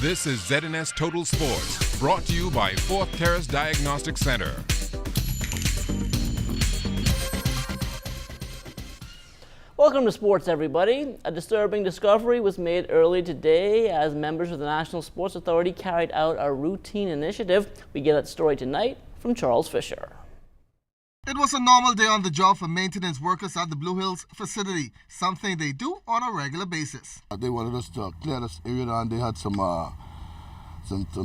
This is ZNS Total Sports, brought to you by 4th Terrace Diagnostic Center. Welcome to sports, everybody. A disturbing discovery was made early today as members of the National Sports Authority carried out a routine initiative. We get that story tonight from Charles Fisher. It was a normal day on the job for maintenance workers at the Blue Hills facility, something they do on a regular basis. They wanted us to clear this area down. They had some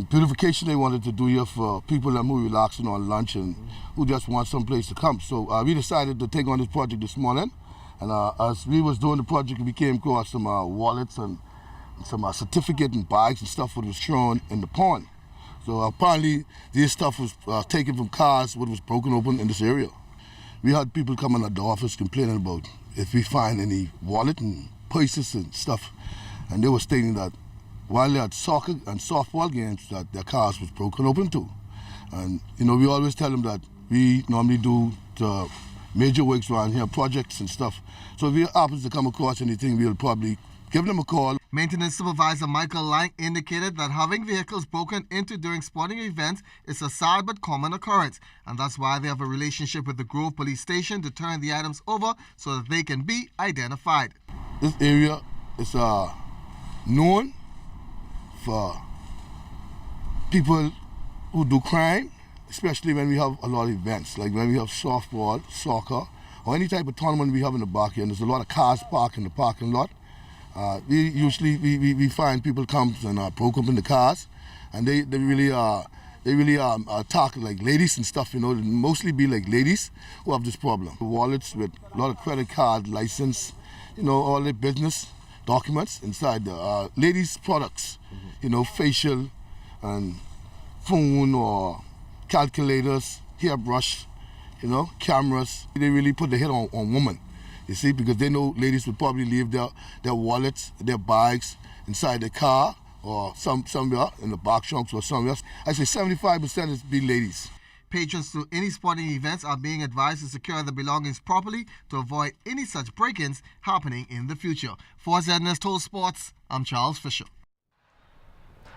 beautification they wanted to do here for people that were relaxing on lunch and who just want some place to come. So we decided to take on this project this morning. And as we was doing the project, we came across some wallets and some certificate and bags and stuff that was thrown in the pond. So apparently this stuff was taken from cars what was broken open in this area. We had people coming at the office complaining about if we find any wallet and purses and stuff. And they were stating that while they had soccer and softball games that their cars was broken open too. And you know, we always tell them that we normally do the major works around here, projects and stuff. So if we happen to come across anything, we'll probably give them a call. Maintenance Supervisor Michael Laing indicated that having vehicles broken into during sporting events is a sad but common occurrence, and that's why they have a relationship with the Grove Police Station to turn the items over so that they can be identified. This area is known for people who do crime, especially when we have a lot of events, like when we have softball, soccer, or any type of tournament we have in the back here, and there's a lot of cars parked in the parking lot. We usually find people come and broke up in the cars, and they really attack like ladies and stuff. You know, mostly be like ladies who have this problem. Wallets with a lot of credit card, license, you know, all the business documents inside the ladies' products. You know, facial and phone or calculators, hairbrush, you know, cameras. They really put the hit on women. You see, because they know ladies would probably leave their wallets, their bags inside the car or somewhere in the back trunks or somewhere else. I say 75% is be ladies. Patrons to any sporting events are being advised to secure their belongings properly to avoid any such break-ins happening in the future. For ZNS Total Sports, I'm Charles Fisher.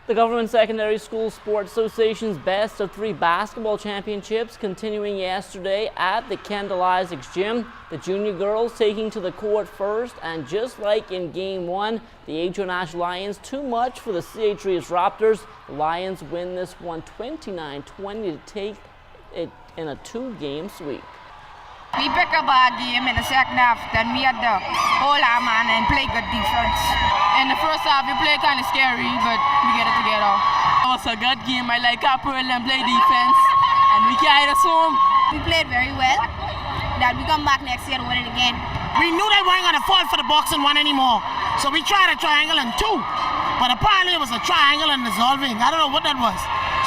The Government Secondary School Sports Association's Best of 3 basketball championships continuing yesterday at the Kendall Isaacs Gym. The junior girls taking to the court first, and just like in Game 1, the HO Nash Lions too much for the CH3's Raptors. The Lions win this one 29-20 to take it in a 2-game sweep. We picked up our game in the second half, then we had to hold our man and play good defense. In the first half, we played kind of scary, but we get it together. It was a good game. I like our Pearl and play defense, and we carried us home. We played very well. That we come back next year to win it again. We knew they weren't going to fall for the boxing one anymore, so we tried a triangle and 2. But apparently it was a triangle and dissolving. I don't know what that was.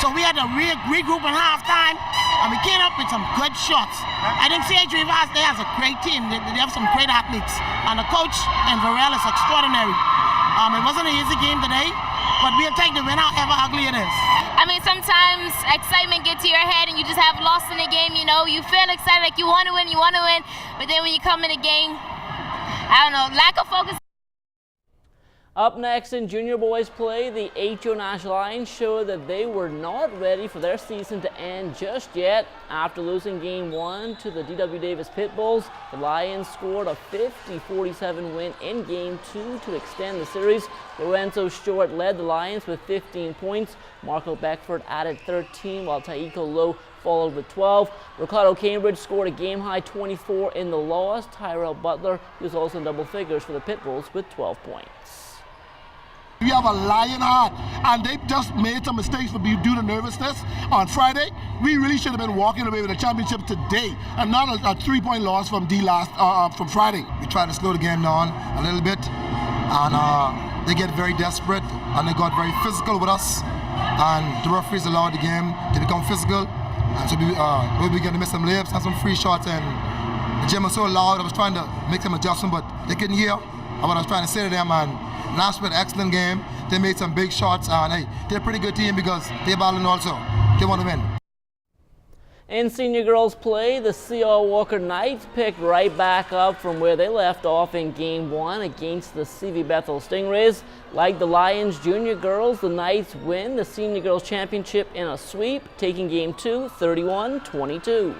So we had to regroup in halftime, and we came up with some good shots. I think CH3 they has a great team. They have some great athletes, and the coach and Varel is extraordinary. It wasn't an easy game today, but we'll take the win however ugly it is. I mean, sometimes excitement gets to your head and you just have lost in the game, you know. You feel excited, like you want to win, but then when you come in the game, I don't know, lack of focus. Up next in junior boys play, the HO Nash Lions showed that they were not ready for their season to end just yet. After losing Game 1 to the D.W. Davis Pitbulls, the Lions scored a 50-47 win in Game 2 to extend the series. Lorenzo Short led the Lions with 15 points. Marco Beckford added 13, while Taiko Lowe followed with 12. Ricardo Cambridge scored a game-high 24 in the loss. Tyrell Butler was also in double figures for the Pitbulls with 12 points. We have a lion heart, and they just made some mistakes due to nervousness on Friday. We really should have been walking away with a championship today, and not a 3-point loss from from Friday. We tried to slow the game down a little bit, and they get very desperate, and they got very physical with us, and the referees allowed the game to become physical, and so we began to miss some layups and some free shots, and the gym was so loud. I was trying to make some adjustments, but they couldn't hear what I was trying to say to them, and Nash played an excellent game. They made some big shots, and hey, they're a pretty good team because they're battling also. They want to win. In senior girls play, the C.R. Walker Knights picked right back up from where they left off in Game 1 against the C.V. Bethel Stingrays. Like the Lions junior girls, the Knights win the senior girls championship in a sweep, taking Game 2 31-22.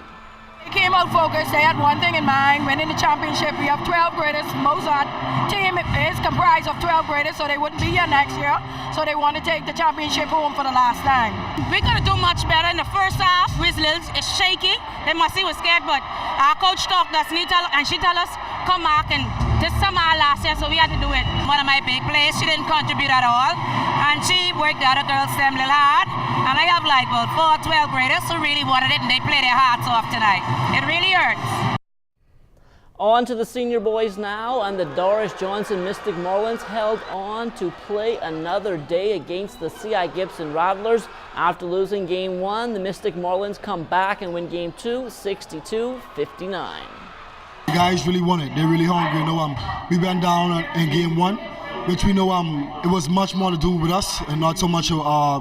They came out focused. They had one thing in mind. Winning the championship. We have 12 graders. Mozart team is comprised of 12 graders, so they wouldn't be here next year. So they want to take the championship home for the last time. We're going to do much better in the first half. We're little shaky. They must see we're scared, but our coach talked to us and she told us, come back, and this summer last year, so we had to do it. One of my big plays, she didn't contribute at all, and she worked the other girls them little hard. And I have like about 4 12 graders who really wanted it, and they played their hearts off tonight. It really hurts. On to the senior boys now, and the Doris Johnson Mystic Marlins held on to play another day against the C.I. Gibson Rattlers. After losing Game 1, the Mystic Marlins come back and win Game 2 62-59. The guys really want it. They're really hungry. You know, we went down in Game 1, which we know it was much more to do with us and not so much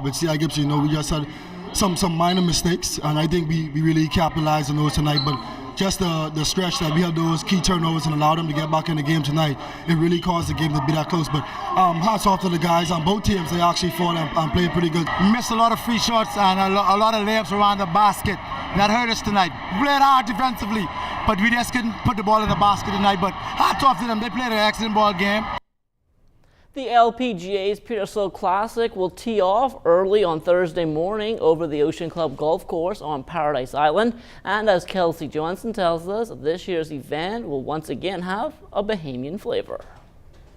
with C.I. Gibson. You know, we just had some minor mistakes, and I think we really capitalized on those tonight. But just the stretch that we had those key turnovers and allowed them to get back in the game tonight, it really caused the game to be that close. But hats off to the guys on both teams. They actually fought and played pretty good. We missed a lot of free shots and a lot of layups around the basket. That hurt us tonight. We played hard defensively, but we just couldn't put the ball in the basket tonight. But hats off to them. They played an excellent ball game. The LPGA's Petersfield Classic will tee off early on Thursday morning over the Ocean Club Golf Course on Paradise Island. And as Kelsie Johnson tells us, this year's event will once again have a Bahamian flavor.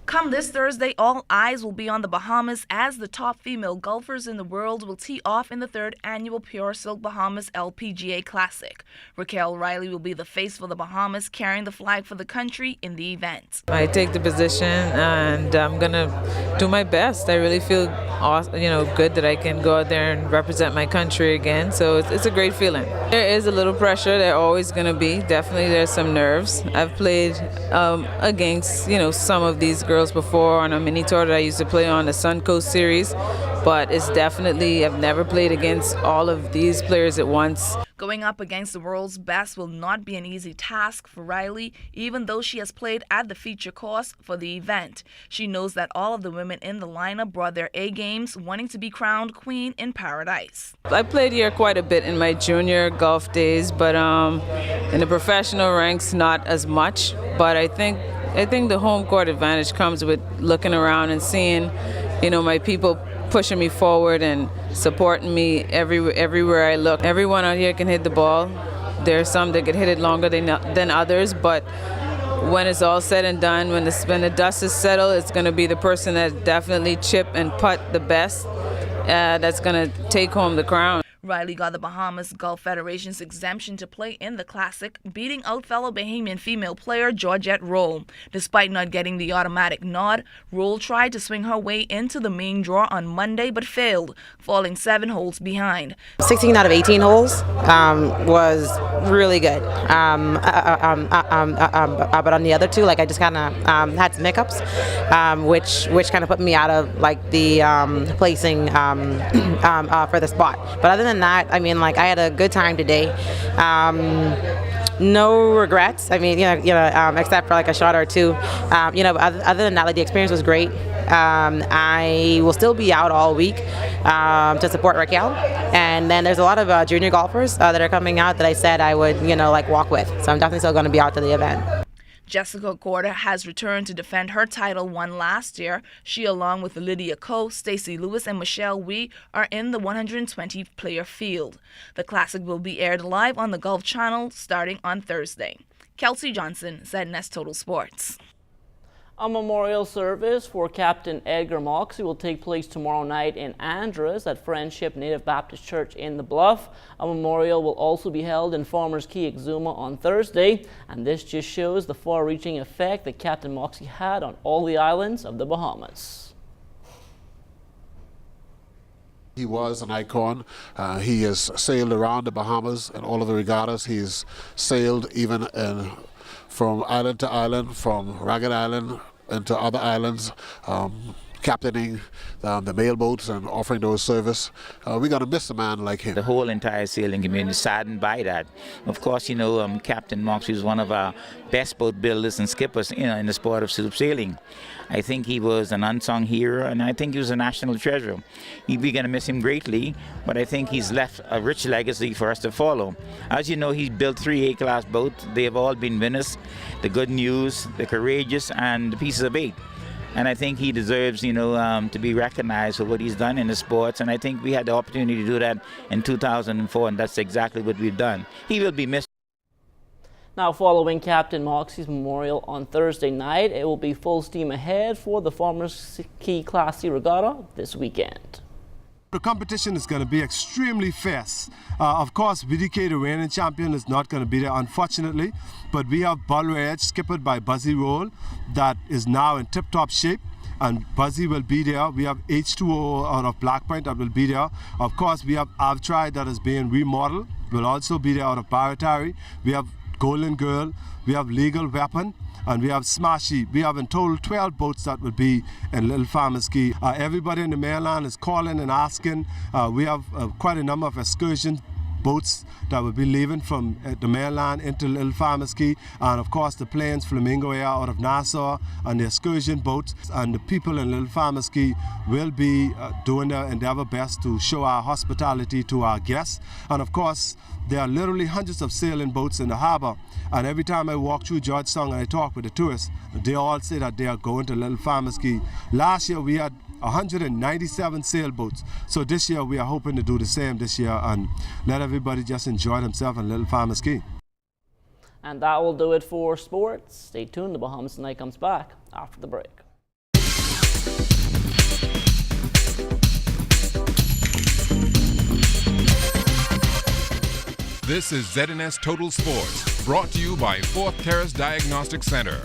Come this Thursday, all eyes will be on the Bahamas as the top female golfers in the world will tee off in the 3rd annual Pure Silk Bahamas LPGA Classic. Raquel Riley will be the face for the Bahamas, carrying the flag for the country in the event. I take the position and I'm going to do my best. I really feel awesome, good that I can go out there and represent my country again. So it's a great feeling. There is a little pressure. There always going to be. Definitely there's some nerves. I've played against, some of these girls before on a mini tour that I used to play on the Suncoast series, but it's definitely, I've never played against all of these players at once. Going up against the world's best will not be an easy task for Riley, even though she has played at the feature course for the event. She knows that all of the women in the lineup brought their A games, wanting to be crowned queen in paradise. I played here quite a bit in my junior golf days, but in the professional ranks, not as much. But I think the home court advantage comes with looking around and seeing, my people pushing me forward and supporting me everywhere I look. Everyone out here can hit the ball. There are some that can hit it longer than others, but when it's all said and done, when the dust is settled, it's going to be the person that definitely chip and putt the best that's going to take home the crown. Riley got the Bahamas Golf Federation's exemption to play in the Classic, beating out fellow Bahamian female player Georgette Rolle. Despite not getting the automatic nod, Rolle tried to swing her way into the main draw on Monday but failed, falling 7 holes behind. 16 out of 18 holes was really good. But on the other 2, I just kind of had some hiccups, which kind of put me out of the placing for the spot. But other than that, I had a good time today. No regrets. Except for a shot or 2. Other than that, the experience was great. I will still be out all week to support Raquel, and then there's a lot of junior golfers that are coming out that I said I would, walk with. So I'm definitely still going to be out to the event. Jessica Corder has returned to defend her title won last year. She, along with Lydia Coe, Stacey Lewis, and Michelle Wee, are in the 120-player field. The Classic will be aired live on the Golf Channel starting on Thursday. Kelsie Johnson, ZNS Total Sports. A memorial service for Captain Edgar Moxie will take place tomorrow night in Andros at Friendship Native Baptist Church in the Bluff. A memorial will also be held in Farmers Key, Exuma on Thursday, and this just shows the far-reaching effect that Captain Moxie had on all the islands of the Bahamas. He was an icon. He has sailed around the Bahamas and all of the regattas. He's sailed even from island to island, from Ragged Island into other islands. captaining the mail boats and offering those service. We're going to miss a man like him. The whole entire sailing community is saddened by that. Of course, you know, Captain Moxie was one of our best boat builders and skippers, you know, in the sport of sloop sailing. I think he was an unsung hero, and I think he was a national treasure. We're going to miss him greatly, but I think he's left a rich legacy for us to follow. As you know, he built 3 A-class boats. They have all been winners: the Good News, the Courageous, and the Pieces of 8. And I think he deserves, you know, to be recognized for what he's done in the sports. And I think we had the opportunity to do that in 2004, and that's exactly what we've done. He will be missed. Now, following Captain Moxie's memorial on Thursday night, it will be full steam ahead for the Farmers Key Class C Regatta this weekend. The competition is going to be extremely fierce. Of course, BDK, the reigning champion, is not going to be there, unfortunately. But we have Bulwer Edge, skippered by Buzzy Rolle, that is now in tip-top shape. And Buzzy will be there. We have H2O out of Black Point that will be there. Of course, we have Avtri that is being remodeled, will also be there out of Baratari. We have Golden Girl, we have Legal Weapon, and we have Smashy. We have in total 12 boats that will be in Little Farmers Key. Everybody in the mainland is calling and asking. We have quite a number of excursion boats that will be leaving from the mainland into Little Farmers Key, and of course the planes Flamingo Air out of Nassau and the excursion boats. And the people in Little Farmers Key will be doing their endeavor best to show our hospitality to our guests. And of course, there are literally hundreds of sailing boats in the harbor, and every time I walk through Georgetown and I talk with the tourists, they all say that they are going to Little Farmers Key. Last year we had 197 sailboats, so this year we are hoping to do the same this year and let everybody just enjoy themselves in Little Farmers Key. And that will do it for sports. Stay tuned, the Bahamas Tonight comes back after the break. This is ZNS Total Sports, brought to you by 4th Terrace Diagnostic Center.